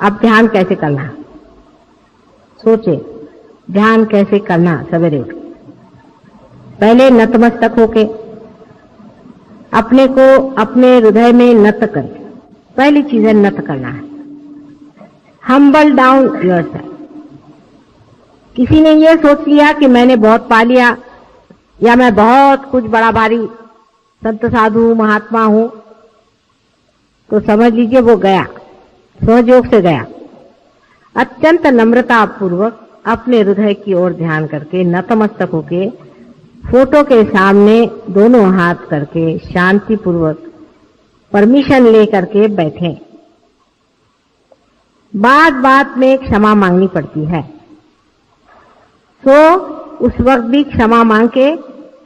अब ध्यान कैसे करना, सोचे ध्यान कैसे करना। सवेरे उठ पहले नतमस्तक होके अपने को अपने हृदय में नत कर, पहली चीज है नत करना है। Humble down yourself. किसी ने ये सोच लिया कि मैंने बहुत पा लिया या मैं बहुत कुछ बड़ा भारी संत साधु महात्मा हूं, तो समझ लीजिए वो गया, सहयोग से गया। अत्यंत नम्रता पूर्वक अपने हृदय की ओर ध्यान करके नतमस्तक होके फोटो के सामने दोनों हाथ करके शांति पूर्वक परमिशन ले करके बैठे। बात बात में क्षमा मांगनी पड़ती है, तो उस वक्त भी क्षमा मांग के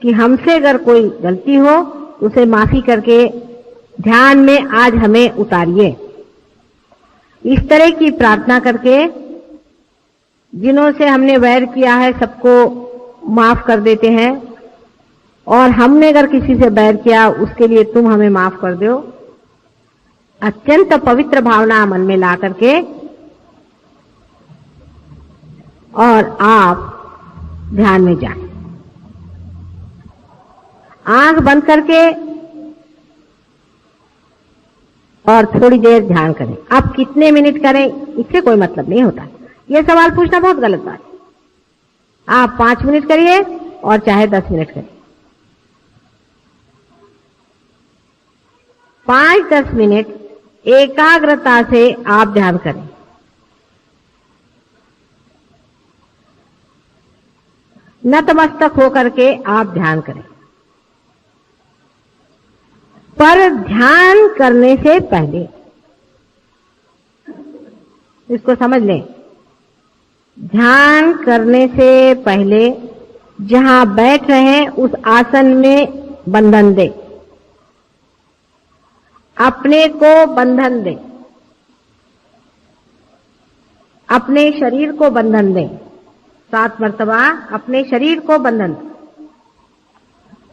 कि हमसे अगर कोई गलती हो उसे माफी करके ध्यान में आज हमें उतारिए। इस तरह की प्रार्थना करके जिन्हों से हमने वैर किया है सबको माफ कर देते हैं, और हमने अगर किसी से बैर किया उसके लिए तुम हमें माफ कर दो। अत्यंत पवित्र भावना मन में ला करके और आप ध्यान में जाएं। आंख बंद करके और थोड़ी देर ध्यान करें। आप कितने मिनट करें इससे कोई मतलब नहीं होता, यह सवाल पूछना बहुत गलत बात है। आप 5 मिनट करिए और चाहे 10 मिनट करिए। 5-10 मिनट एकाग्रता से आप ध्यान करें। नतमस्तक होकर के आप ध्यान करें। पर ध्यान करने से पहले इसको समझ लें, ध्यान करने से पहले जहां बैठ रहे हैं उस आसन में बंधन दें, अपने को बंधन दें, अपने शरीर को बंधन दें। 7 मर्तबा अपने शरीर को बंधन दें,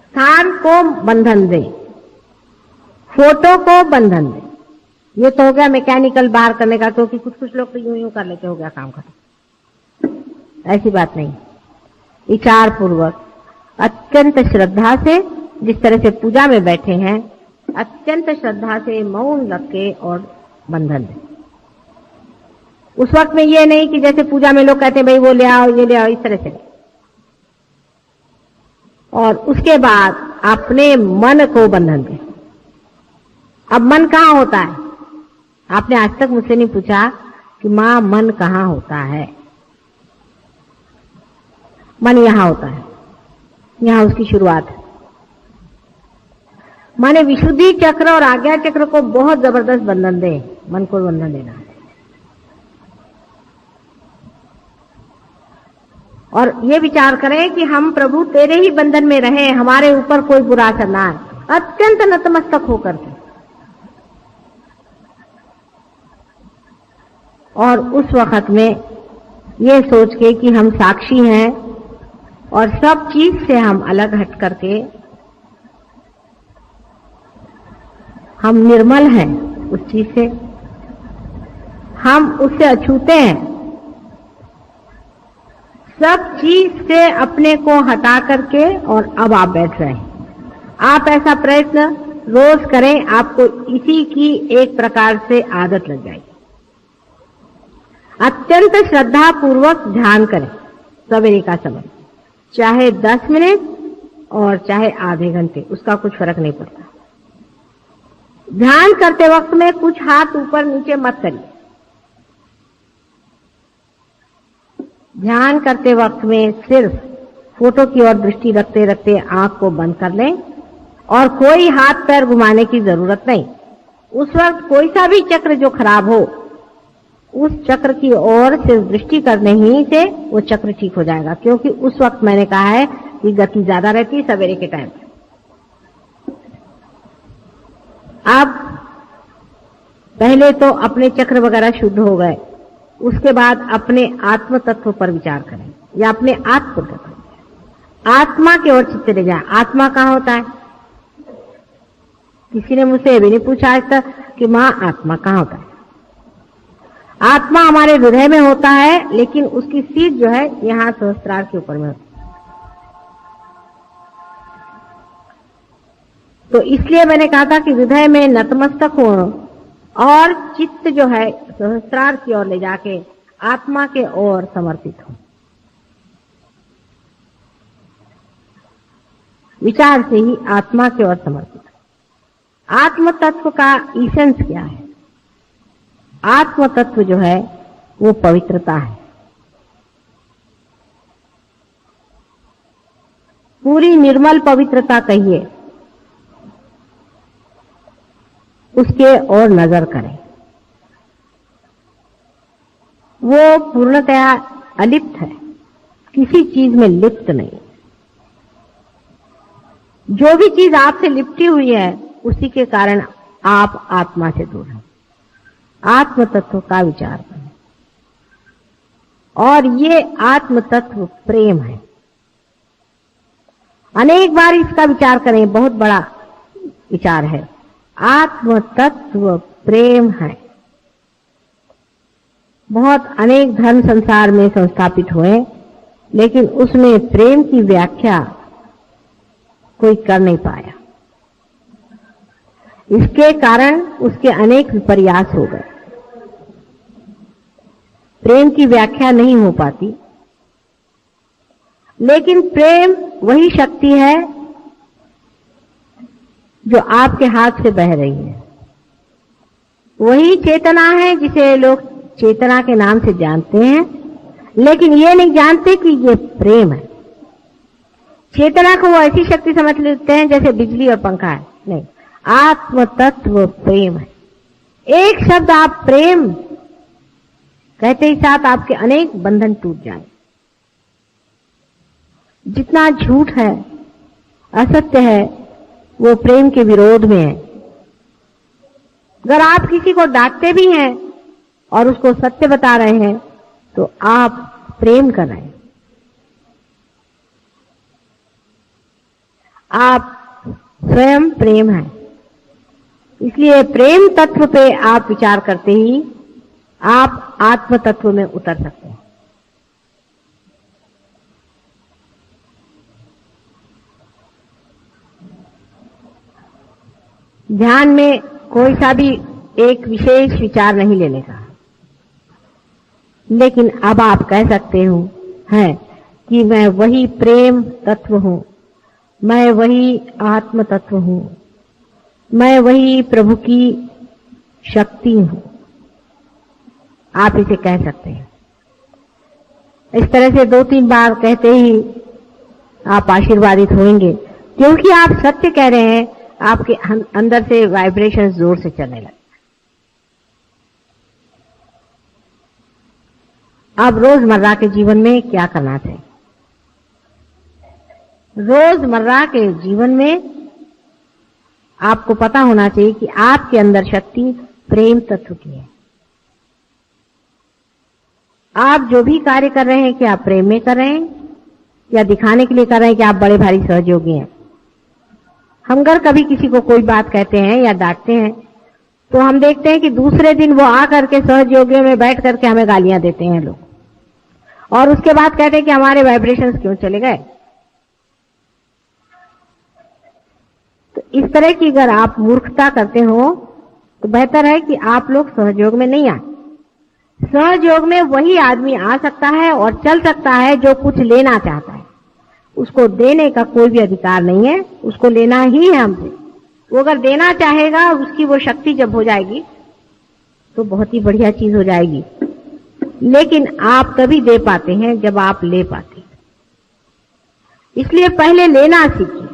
स्थान को बंधन दें, फोटो को बंधन दें। ये तो हो गया मैकेनिकल बाहर करने का, क्योंकि कुछ लोग तो यूं कर लेते, हो गया काम खत्म। ऐसी बात नहीं, विचार पूर्वक अत्यंत श्रद्धा से, जिस तरह से पूजा में बैठे हैं, अत्यंत श्रद्धा से मौन रख के और बंधन दें। उस वक्त में ये नहीं कि जैसे पूजा में लोग कहते हैं भाई वो ले आओ ये ले आओ, इस तरह से। और उसके बाद अपने मन को बंधन दें। अब मन कहाँ होता है? आपने आज तक मुझसे नहीं पूछा कि मां मन कहाँ होता है। मन यहां होता है, यहां उसकी शुरुआत है। माने विशुद्धि चक्र और आज्ञा चक्र को बहुत जबरदस्त बंधन दे, मन को बंधन देना है। और ये विचार करें कि हम प्रभु तेरे ही बंधन में रहे, हमारे ऊपर कोई बुरा असर ना आए, अत्यंत नतमस्तक होकर के। और उस वक्त में ये सोच के कि हम साक्षी हैं और सब चीज से हम अलग हट करके हम निर्मल हैं, उस चीज से हम उससे अछूते हैं। सब चीज से अपने को हटा करके और अब आप बैठ रहे हैं। आप ऐसा प्रयत्न रोज करें, आपको इसी की एक प्रकार से आदत लग जाएगी। अत्यंत श्रद्धा पूर्वक ध्यान करें सवेरे का समय, चाहे 10 मिनट और चाहे आधे घंटे, उसका कुछ फर्क नहीं पड़ता। ध्यान करते वक्त में कुछ हाथ ऊपर नीचे मत करिए। ध्यान करते वक्त में सिर्फ फोटो की ओर दृष्टि रखते रखते आंख को बंद कर लें और कोई हाथ पैर घुमाने की जरूरत नहीं। उस वक्त कोई सा भी चक्र जो खराब हो, उस चक्र की ओर सिर्फ दृष्टि करने ही से वो चक्र ठीक हो जाएगा, क्योंकि उस वक्त मैंने कहा है कि गति ज्यादा रहती है सवेरे के टाइम। अब पहले तो अपने चक्र वगैरह शुद्ध हो गए, उसके बाद अपने आत्म तत्व पर विचार करें या अपने आत्म तत्व, आत्मा की ओर चित्त ले जाए। आत्मा कहाँ होता है? किसी ने मुझसे ये भी नहीं पूछा आज तक कि मां आत्मा कहाँ होता है। आत्मा हमारे हृदय में होता है, लेकिन उसकी सीट जो है यहाँ सहस्त्रार के ऊपर में होती है। तो इसलिए मैंने कहा था कि हृदय में नतमस्तक हो और चित्त जो है सहस्त्रार की ओर ले जाके आत्मा के ओर समर्पित हो। विचार से ही आत्मा की ओर समर्पित हो। आत्म तत्व का इसेंस क्या है? आत्म तत्व जो है वो पवित्रता है। पूरी निर्मल पवित्रता कहिए, उसके ओर नजर करें। वो पूर्णतया अलिप्त है, किसी चीज में लिप्त नहीं। जो भी चीज आपसे लिपटी हुई है उसी के कारण आप आत्मा से दूर हैं। आत्म तत्व का विचार करें, और ये आत्म तत्व प्रेम है। अनेक बार इसका विचार करें, बहुत बड़ा विचार है। आत्म तत्व प्रेम है। बहुत अनेक धर्म संसार में संस्थापित हुए, लेकिन उसमें प्रेम की व्याख्या कोई कर नहीं पाया। इसके कारण उसके अनेक विपर्यास हो गए। प्रेम की व्याख्या नहीं हो पाती, लेकिन प्रेम वही शक्ति है जो आपके हाथ से बह रही है। वही चेतना है जिसे लोग चेतना के नाम से जानते हैं, लेकिन ये नहीं जानते कि ये प्रेम है। चेतना को वो ऐसी शक्ति समझ लेते हैं जैसे बिजली और पंखा है। नहीं, आत्म तत्व प्रेम है। एक शब्द आप प्रेम कहते ही साथ आपके अनेक बंधन टूट जाए। जितना झूठ है, असत्य है, वो प्रेम के विरोध में है। अगर आप किसी को डांटते भी हैं और उसको सत्य बता रहे हैं तो आप प्रेम कर रहे हैं। आप स्वयं प्रेम है। इसलिए प्रेम तत्व पे आप विचार करते ही आप आत्म तत्व में उतर सकते हैं। ध्यान में कोई सा भी एक विशेष विचार नहीं लेने का, लेकिन अब आप कह सकते हो हैं कि मैं वही प्रेम तत्व हूं, मैं वही आत्म तत्व हूं, मैं वही प्रभु की शक्ति हूं। आप इसे कह सकते हैं। इस तरह से 2-3 बार कहते ही आप आशीर्वादित होंगे, क्योंकि आप सत्य कह रहे हैं। आपके अंदर से वाइब्रेशन जोर से चलने लगे। अब रोजमर्रा के जीवन में क्या करना चाहिए? रोजमर्रा के जीवन में आपको पता होना चाहिए कि आपके अंदर शक्ति प्रेम तत्व की है। आप जो भी कार्य कर रहे हैं, क्या आप प्रेम में कर रहे हैं या दिखाने के लिए कर रहे हैं कि आप बड़े भारी सहयोगी हैं? हम अगर कभी किसी को कोई बात कहते हैं या डांटते हैं तो हम देखते हैं कि दूसरे दिन वो आकर के सहयोगियों में बैठ करके हमें गालियां देते हैं लोग, और उसके बाद कहते हैं कि हमारे वाइब्रेशंस क्यों चले गए। तो इस तरह की अगर आप मूर्खता करते हो तो बेहतर है कि आप लोग सहयोग में नहीं आए। सहयोग में वही आदमी आ सकता है और चल सकता है जो कुछ लेना चाहता है। उसको देने का कोई भी अधिकार नहीं है, उसको लेना ही है हमसे। वो अगर देना चाहेगा, उसकी वो शक्ति जब हो जाएगी तो बहुत ही बढ़िया चीज हो जाएगी। लेकिन आप तभी दे पाते हैं जब आप ले पाते हैं। इसलिए पहले लेना सीखिए।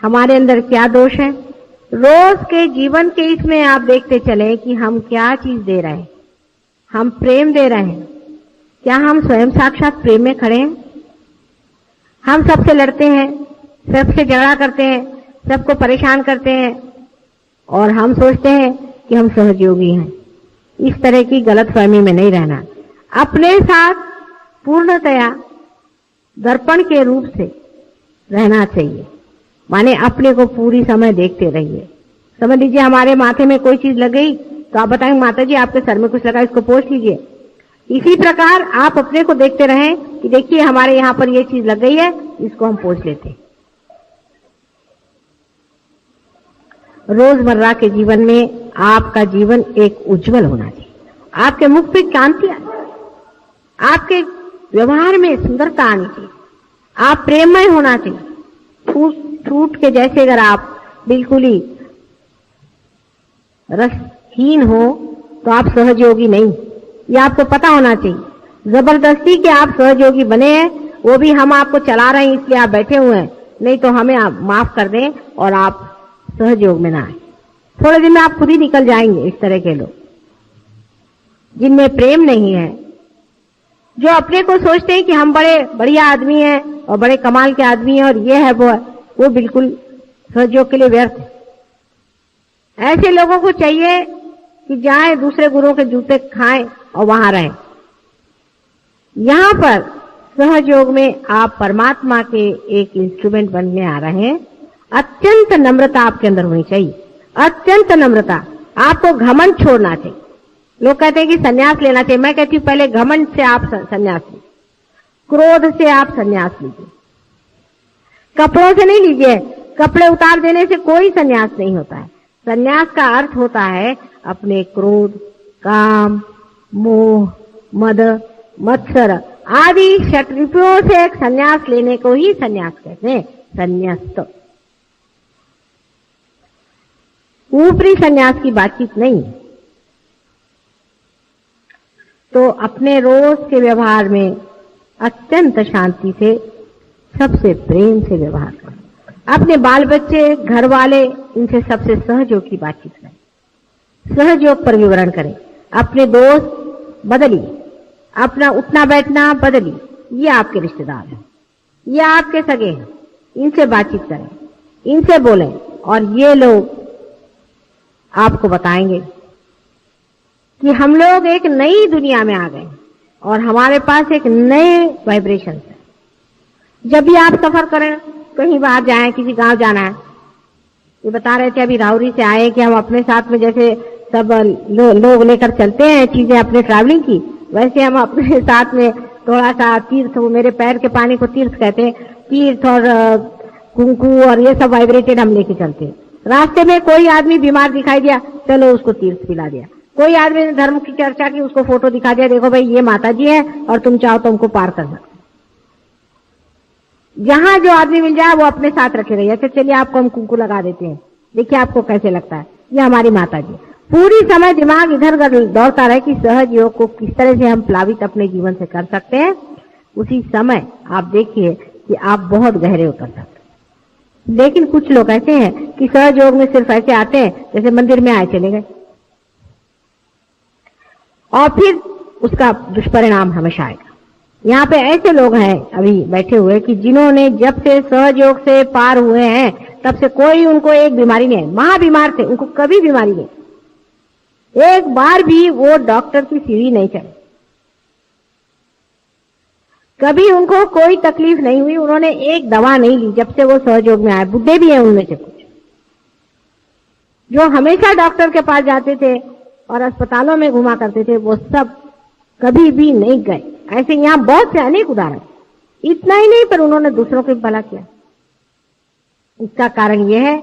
हमारे अंदर क्या दोष है? रोज के जीवन के इसमें आप देखते चले कि हम क्या चीज दे रहे हैं। हम प्रेम दे रहे हैं। क्या हम स्वयं साक्षात प्रेम में खड़े हैं? हम सबसे लड़ते हैं, सबसे झगड़ा करते हैं, सबको परेशान करते हैं और हम सोचते हैं कि हम सहयोगी हैं। इस तरह की गलतफहमी में नहीं रहना। अपने साथ पूर्णतया दर्पण के रूप से रहना चाहिए। माने अपने को पूरी समय देखते रहिए। समझ लीजिए हमारे माथे में कोई चीज लग गई तो आप बताएंगे माता जी आपके सर में कुछ लगा, इसको पोंछ लीजिए। इसी प्रकार आप अपने को देखते रहें कि देखिए हमारे यहाँ पर ये चीज लग गई है, इसको हम पोंछ लेते हैं। रोजमर्रा के जीवन में आपका जीवन एक उज्जवल होना चाहिए, आपके मुख पे कांति आनी चाहिए, आपके व्यवहार में सुंदरता आनी चाहिए, आप प्रेममय होना चाहिए। फ्रूट के जैसे अगर आप बिल्कुल ही रसहीन हो तो आप सहयोगी नहीं, ये आपको पता होना चाहिए। जबरदस्ती के आप सहयोगी बने हैं, वो भी हम आपको चला रहे हैं इसलिए आप बैठे हुए हैं, नहीं तो हमें आप माफ कर दें और आप सहयोग में ना आए। थोड़े दिन में आप खुद ही निकल जाएंगे। इस तरह के लोग जिनमें प्रेम नहीं है, जो अपने को सोचते हैं कि हम बड़े बढ़िया आदमी हैं और बड़े कमाल के आदमी हैं और ये है वो बिल्कुल सहयोग के लिए व्यर्थ है। ऐसे लोगों को चाहिए कि जाएं दूसरे गुरुओं के जूते खाएं और वहां रहें। यहां पर सहयोग में आप परमात्मा के एक इंस्ट्रूमेंट बनने आ रहे हैं। अत्यंत नम्रता आपके अंदर होनी चाहिए, अत्यंत नम्रता। आपको घमंड छोड़ना चाहिए। लोग कहते हैं कि संन्यास लेना चाहिए, मैं कहती हूँ पहले घमंड से आप संन्यास लीजिए, क्रोध से आप संन्यास लीजिए, कपड़ों से नहीं लीजिए। कपड़े उतार देने से कोई संन्यास नहीं होता है। संन्यास का अर्थ होता है अपने क्रोध, काम, मोह, मद, मत्सर आदि षट्रिपुओं से एक संन्यास लेने को ही संन्यास कहते हैं। संन्यास्त ऊपरी संन्यास की बातचीत नहीं। तो अपने रोज के व्यवहार में अत्यंत शांति से, सबसे प्रेम से व्यवहार करें। अपने बाल बच्चे, घर वाले, इनसे सबसे सहयोग की बातचीत करें, सहयोग पर विवरण करें। अपने दोस्त बदलिए, अपना उठना बैठना बदलिए। ये आपके रिश्तेदार हैं, ये आपके सगे हैं, इनसे बातचीत करें, इनसे बोलें और ये लोग आपको बताएंगे कि हम लोग एक नई दुनिया में आ गए और हमारे पास एक नए वाइब्रेशन है। जब भी आप सफर करें, कहीं बाहर जाएं, किसी गांव जाना है, ये बता रहे थे अभी राउरी से आए कि हम अपने साथ में जैसे सब लोग लेकर चलते हैं चीजें अपने ट्रैवलिंग की, वैसे हम अपने साथ में थोड़ा सा तीर्थ, वो मेरे पैर के पानी को तीर्थ कहते हैं, तीर्थ और कुंकू और ये सब वाइब्रेटेड हम लेके चलते हैं। रास्ते में कोई आदमी बीमार दिखाई दिया, चलो उसको तीर्थ पिला दिया। कोई आदमी ने धर्म की चर्चा की, उसको फोटो दिखा दिया, देखो भाई ये माता जी है और तुम चाहो तो उनको पार कर सकते। जहां जो आदमी मिल जाए वो अपने साथ रखे रहिए। अच्छा चलिए आपको हम कुंकू लगा देते हैं, देखिए आपको कैसे लगता है, ये हमारी माता जी। पूरी समय दिमाग इधर उधर दौड़ता रहे कि सहज योग को किस तरह से हम प्लावित अपने जीवन से कर सकते हैं। उसी समय आप देखिए कि आप बहुत गहरे उतर सकते हैं। लेकिन कुछ लोग ऐसे हैं कि सहज योग में सिर्फ ऐसे आते हैं जैसे मंदिर में आए चले गए, और फिर उसका दुष्परिणाम हमेशा आएगा। यहाँ पे ऐसे लोग हैं अभी बैठे हुए कि जिन्होंने जब से सहज योग से पार हुए हैं तब से कोई उनको एक बीमारी नहीं है। महाबीमार थे, उनको कभी बीमारी नहीं, एक बार भी वो डॉक्टर की सीढ़ी नहीं चढ़े, कभी उनको कोई तकलीफ नहीं हुई, उन्होंने एक दवा नहीं ली जब से वो सहयोग में आए। बुढ़े भी हैं उनमें से कुछ जो हमेशा डॉक्टर के पास जाते थे और अस्पतालों में घुमा करते थे, वो सब कभी भी नहीं गए। ऐसे यहाँ बहुत से अनेक उदाहरण। इतना ही नहीं पर उन्होंने दूसरों को भला किया। इसका कारण यह है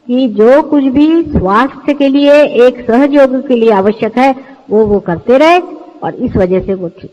कि जो कुछ भी स्वास्थ्य के लिए, एक सहयोग के लिए आवश्यक है वो करते रहे और इस वजह से वो ठीक।